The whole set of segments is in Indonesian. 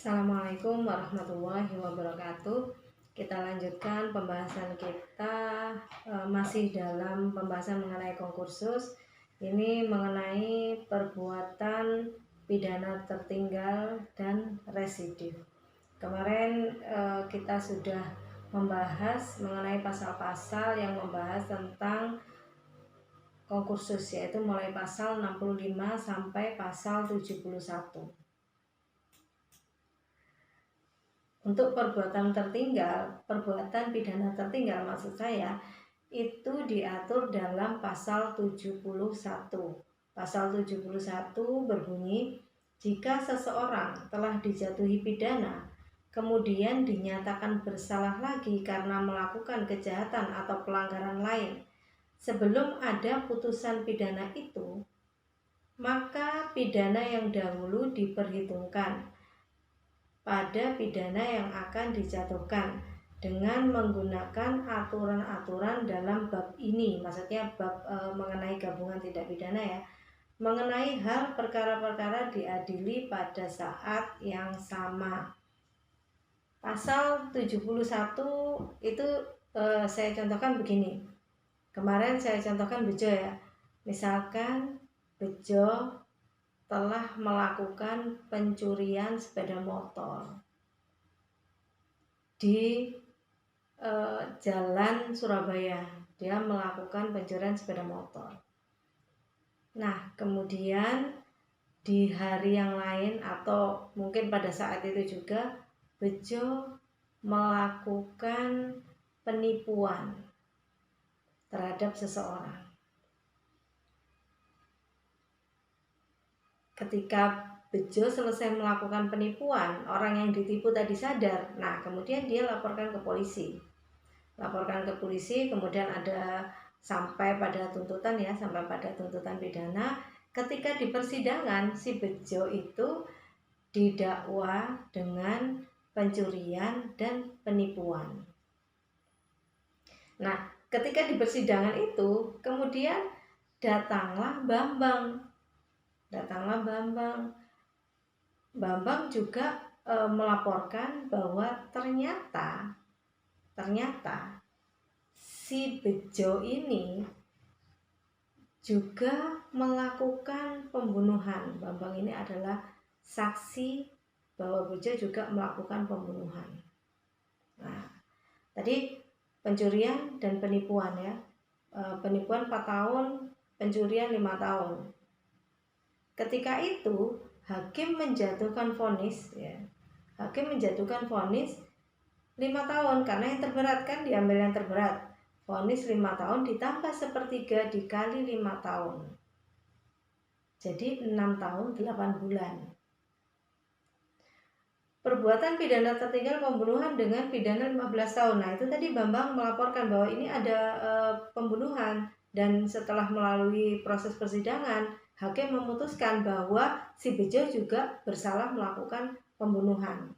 Assalamualaikum warahmatullahi wabarakatuh. Kita lanjutkan pembahasan kita, masih dalam pembahasan mengenai konkursus. Ini mengenai perbuatan pidana tertinggal dan residif. Kemarin kita sudah membahas mengenai pasal-pasal yang membahas tentang konkursus, yaitu mulai pasal 65 sampai pasal 71. Untuk perbuatan pidana tertinggal maksud saya, itu diatur dalam pasal 71. Pasal 71 berbunyi, jika seseorang telah dijatuhi pidana, kemudian dinyatakan bersalah lagi karena melakukan kejahatan atau pelanggaran lain, sebelum ada putusan pidana itu, maka pidana yang dahulu diperhitungkan pada pidana yang akan dijatuhkan dengan menggunakan aturan-aturan dalam bab ini. Maksudnya bab mengenai gabungan tindak pidana ya, mengenai hal perkara-perkara diadili pada saat yang sama. Pasal 71 itu saya contohkan begini. Kemarin saya contohkan Bejo ya. Misalkan Bejo telah melakukan pencurian sepeda motor di jalan Surabaya. Dia melakukan pencurian sepeda motor. Nah, kemudian di hari yang lain atau mungkin pada saat itu juga Bejo melakukan penipuan terhadap seseorang. Ketika Bejo selesai melakukan penipuan, orang yang ditipu tadi sadar. Nah, kemudian dia laporkan ke polisi. Kemudian ada sampai pada tuntutan ya, sampai pada tuntutan pidana. Ketika di persidangan, si Bejo itu didakwa dengan pencurian dan penipuan. Nah, ketika di persidangan itu, kemudian datanglah Bambang. Bambang juga melaporkan bahwa ternyata si Bejo ini juga melakukan pembunuhan. Bambang ini adalah saksi bahwa Bejo juga melakukan pembunuhan. Nah, tadi pencurian dan penipuan ya. Penipuan 4 tahun, pencurian 5 tahun. Ketika itu hakim menjatuhkan vonis ya. 5 tahun karena yang terberat kan diambil yang terberat. Vonis 5 tahun ditambah 1/3 dikali 5 tahun. Jadi 6 tahun 8 bulan. Perbuatan pidana tertinggal pembunuhan dengan pidana 15 tahun. Nah, itu tadi Bambang melaporkan bahwa ini ada pembunuhan, dan setelah melalui proses persidangan, hakim memutuskan bahwa si Bejo juga bersalah melakukan pembunuhan.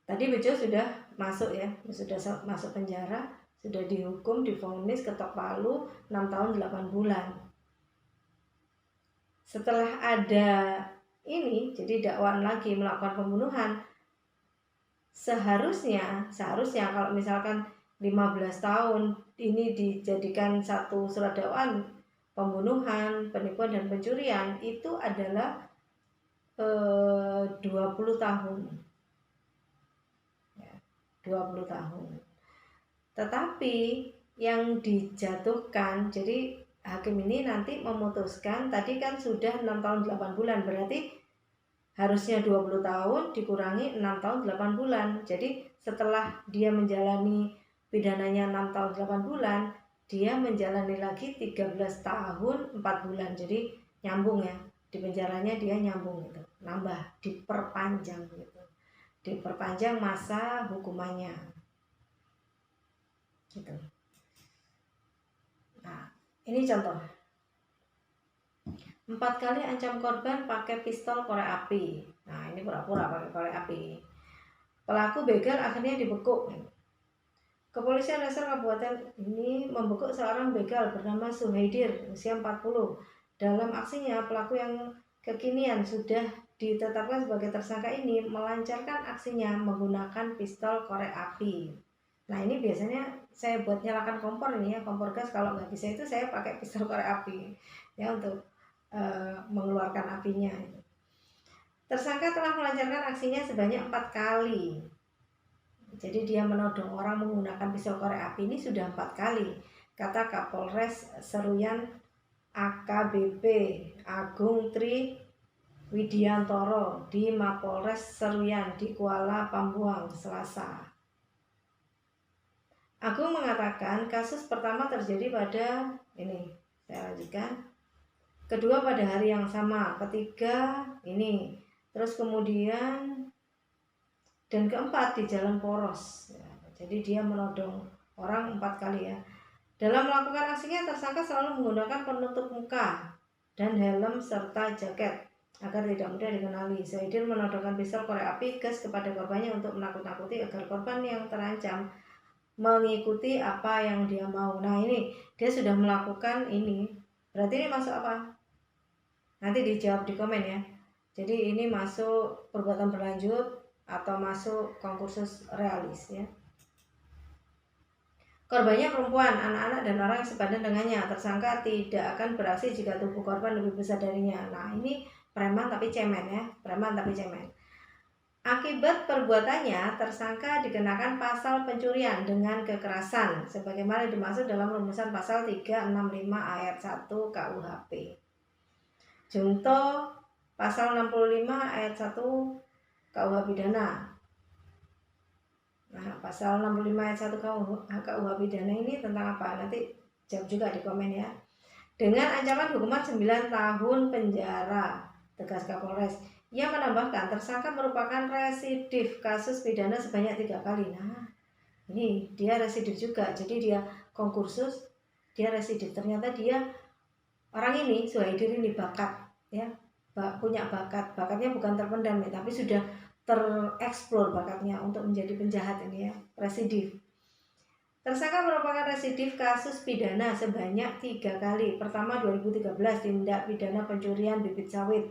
Tadi Bejo sudah masuk ya, sudah masuk penjara, sudah dihukum, divonis, ketok palu 6 tahun 8 bulan. Setelah ada ini, jadi dakwaan lagi melakukan pembunuhan, seharusnya kalau misalkan 15 tahun ini dijadikan satu surat dakwaan, pembunuhan, penipuan dan pencurian, itu adalah 20 tahun. 20 tahun. Tetapi yang dijatuhkan, jadi hakim ini nanti memutuskan, tadi kan sudah 6 tahun 8 bulan, berarti harusnya 20 tahun dikurangi 6 tahun 8 bulan. Jadi setelah dia menjalani pidananya 6 tahun 8 bulan, dia menjalani lagi 13 tahun 4 bulan. Jadi nyambung ya, di penjaranya dia nyambung gitu, nambah, diperpanjang gitu, diperpanjang masa hukumannya gitu. Nah, ini contoh. 4 kali ancam korban pakai pistol korek api. Nah, ini pura-pura pakai korek api. Pelaku begal akhirnya dibekuk. Kepolisian Resor Kabupaten ini membekuk seorang begal bernama Suhaidir, usia 40. Dalam aksinya, pelaku yang kekinian sudah ditetapkan sebagai tersangka ini melancarkan aksinya menggunakan pistol korek api. Nah ini biasanya saya buat nyalakan kompor ini ya, kompor gas kalau nggak bisa itu saya pakai pistol korek api ya untuk mengeluarkan apinya. Tersangka telah melancarkan aksinya sebanyak 4 kali. Jadi dia menodong orang menggunakan pistol korek api ini sudah 4 kali, kata Kapolres Seruyan AKBP Agung Tri Widiantoro di Mapolres Seruyan di Kuala Pambuang, Selasa. Agung mengatakan kasus pertama terjadi pada ini, saya lanjutkan. Kedua pada hari yang sama, ketiga ini, terus kemudian dan keempat di Jalan Poros. Ya, jadi dia menodong orang 4 kali ya. Dalam melakukan aksinya tersangka selalu menggunakan penutup muka dan helm serta jaket agar tidak mudah dikenali. Zaidin menodongkan pistol korek api gas kepada korbannya untuk menakut-nakuti agar korban yang terancam mengikuti apa yang dia mau. Nah ini dia sudah melakukan ini, berarti ini masuk apa? Nanti dijawab di komen ya. Jadi ini masuk perbuatan berlanjut atau masuk konkursus realis ya. Korbannya perempuan, anak-anak dan orang yang sepadan dengannya. Tersangka tidak akan beraksi jika tubuh korban lebih besar darinya. Nah ini preman tapi cemen ya, preman tapi cemen. Akibat perbuatannya, tersangka dikenakan pasal pencurian dengan kekerasan sebagaimana dimaksud dalam rumusan pasal 365 ayat 1 KUHP. Junto pasal 65 ayat 1 KUH pidana. Nah, pasal 65 ayat 1 KUH pidana ini tentang apa? Nanti jawab juga di komen ya. Dengan ancaman hukuman 9 tahun penjara, tegas Kapolres. Ia menambahkan tersangka merupakan residif kasus pidana sebanyak 3 kali. Nah, ini dia residif juga. Jadi dia konkursus, dia residif. Ternyata dia orang ini Zuhaidir ini bakat ya, punya bakat. Bakatnya bukan terpendam ya, tapi sudah tereksplor bakatnya untuk menjadi penjahat ini ya, residif. Tersangka merupakan residif kasus pidana sebanyak 3 kali. Pertama 2013 tindak pidana pencurian bibit sawit,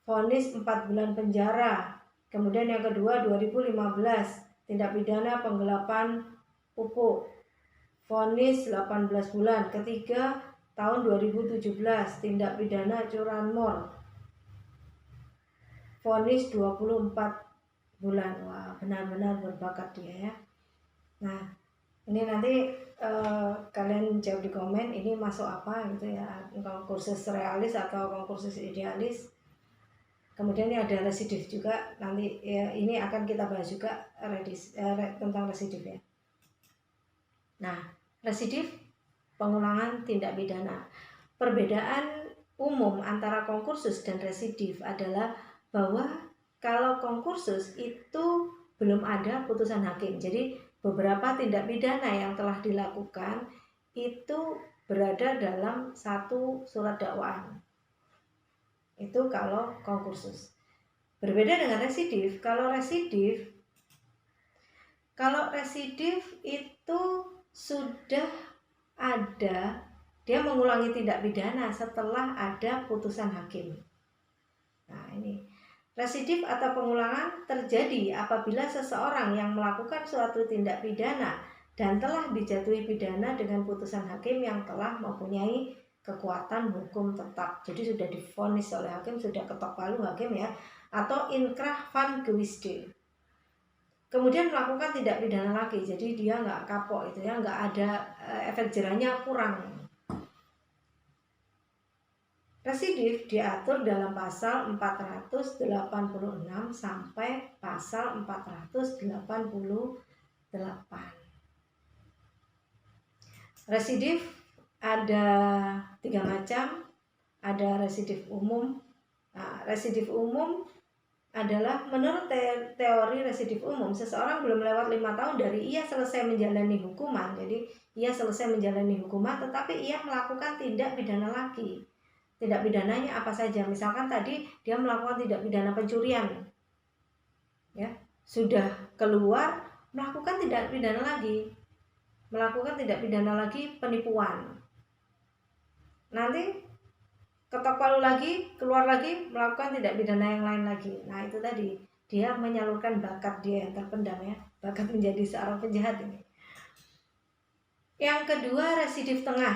vonis 4 bulan penjara. Kemudian yang kedua 2015 tindak pidana penggelapan pupuk, vonis 18 bulan. Ketiga tahun 2017 tindak pidana curanmor, vonis 24 bulan. Wah, benar-benar berbakat dia ya. Nah, ini nanti kalian jawab di komen ini masuk apa gitu ya, konkursus realis atau konkursus idealis. Kemudian ini ada residif juga, nanti ya, ini akan kita bahas juga tentang residif ya. Nah, residif pengulangan tindak pidana. Perbedaan umum antara konkursus dan residif adalah bahwa kalau konkursus itu belum ada putusan hakim. Jadi beberapa tindak pidana yang telah dilakukan itu berada dalam satu surat dakwaan. Itu kalau konkursus. Berbeda dengan residif. Kalau residif itu sudah ada, dia mengulangi tindak pidana setelah ada putusan hakim. Nah ini residif atau pengulangan terjadi apabila seseorang yang melakukan suatu tindak pidana dan telah dijatuhi pidana dengan putusan hakim yang telah mempunyai kekuatan hukum tetap. Jadi sudah divonis oleh hakim, sudah ketok palu hakim ya, atau inkrah van gewisde. Kemudian melakukan tindak pidana lagi, jadi dia nggak kapok itu ya, nggak ada efek jerahnya kurang. Residif diatur dalam pasal 486 sampai pasal 488. Residif ada 3 macam. Ada residif umum. Nah, residif umum adalah menurut teori residif umum, seseorang belum lewat 5 tahun dari ia selesai menjalani hukuman. Jadi ia selesai menjalani hukuman tetapi ia melakukan tindak pidana lagi. Tindak pidananya apa saja? Misalkan tadi dia melakukan tindak pidana pencurian, ya sudah keluar melakukan tindak pidana lagi, penipuan. Nanti ketok palu keluar lagi melakukan tindak pidana yang lain lagi. Nah itu tadi, dia menyalurkan bakat dia yang terpendam ya, bakat menjadi seorang penjahat ini. Yang kedua, residif tengah.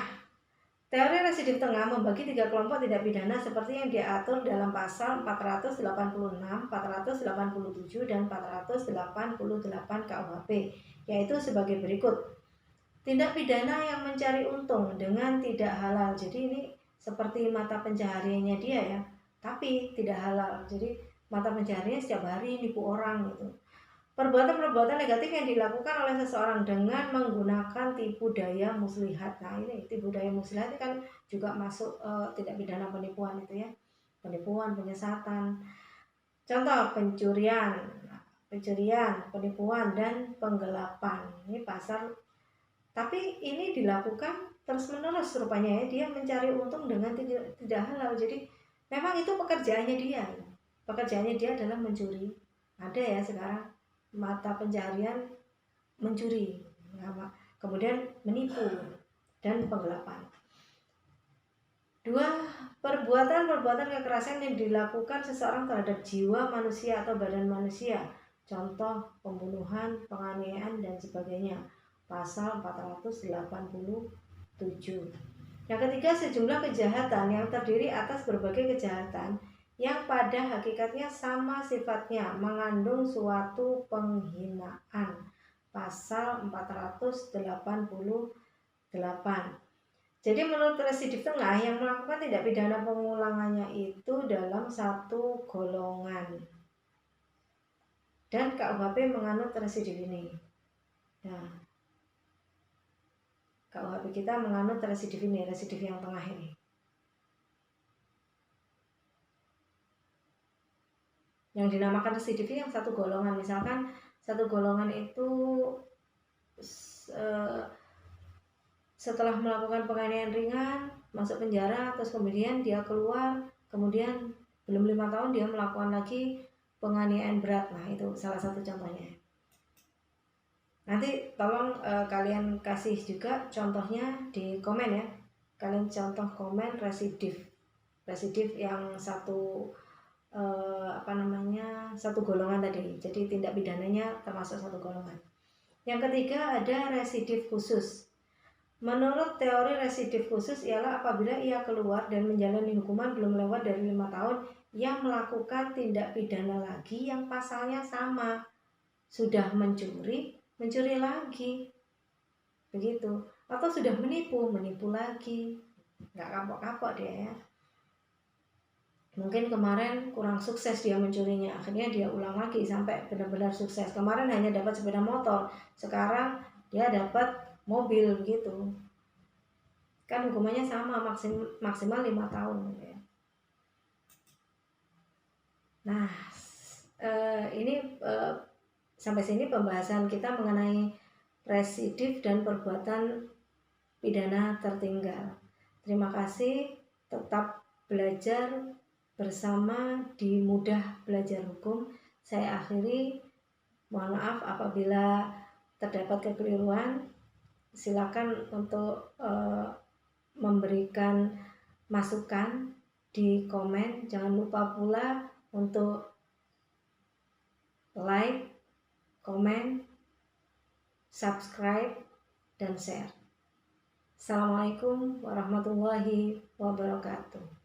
Teori residif tengah membagi 3 kelompok tindak pidana seperti yang diatur dalam pasal 486, 487, dan 488 KUHP, yaitu sebagai berikut. Tindak pidana yang mencari untung dengan tidak halal. Jadi ini seperti mata pencahariannya dia ya, tapi tidak halal. Jadi mata pencahariannya setiap hari nipu orang gitu. Perbuatan-perbuatan negatif yang dilakukan oleh seseorang dengan menggunakan tipu daya muslihat. Nah ini tipu daya muslihat kan juga masuk tindak pidana penipuan itu ya. Penipuan, penyesatan. Contoh pencurian, penipuan, dan penggelapan. Ini pasal. Tapi ini dilakukan terus-menerus rupanya ya. Dia mencari untung dengan tidak halal. Jadi memang itu pekerjaannya dia. Pekerjaannya dia adalah mencuri. Ada ya sekarang mata pencaharian mencuri, kemudian menipu dan penggelapan. 2. Perbuatan-perbuatan kekerasan yang dilakukan seseorang terhadap jiwa manusia atau badan manusia. Contoh pembunuhan, penganiayaan, dan sebagainya. Pasal 487. Yang ketiga, sejumlah kejahatan yang terdiri atas berbagai kejahatan yang pada hakikatnya sama sifatnya, mengandung suatu penghinaan. Pasal 488. Jadi menurut residif tengah, yang melakukan tindak pidana pengulangannya itu dalam satu golongan. Dan KUHP menganut residif ini. Nah, KUHP kita menganut residif ini, residif yang tengah ini. Yang dinamakan residif yang satu golongan. Misalkan satu golongan itu setelah melakukan penganiayaan ringan masuk penjara, terus kemudian dia keluar, kemudian belum 5 tahun dia melakukan lagi penganiayaan berat. Nah itu salah satu contohnya. Nanti tolong kalian kasih juga contohnya di komen ya. Kalian contoh komen residif yang satu satu golongan tadi. Jadi tindak pidananya termasuk satu golongan. Yang ketiga ada residif khusus. Menurut teori residif khusus ialah apabila ia keluar dan menjalani hukuman belum lewat dari 5 tahun, ia melakukan tindak pidana lagi yang pasalnya sama. Sudah mencuri lagi. Begitu. Atau sudah menipu lagi. Nggak kapok-kapok dia ya. Mungkin kemarin kurang sukses dia mencurinya, akhirnya dia ulang lagi sampai benar-benar sukses. Kemarin hanya dapat sepeda motor, sekarang dia dapat mobil gitu. Kan hukumannya sama, maksimal 5 tahun. Nah, ini sampai sini pembahasan kita mengenai residif dan perbuatan pidana tertinggal. Terima kasih, tetap belajar bersama di Mudah Belajar Hukum. Saya akhiri, mohon maaf apabila terdapat kekeliruan. Silakan untuk memberikan masukan di komen. Jangan lupa pula untuk like, komen, subscribe, dan share. Assalamualaikum warahmatullahi wabarakatuh.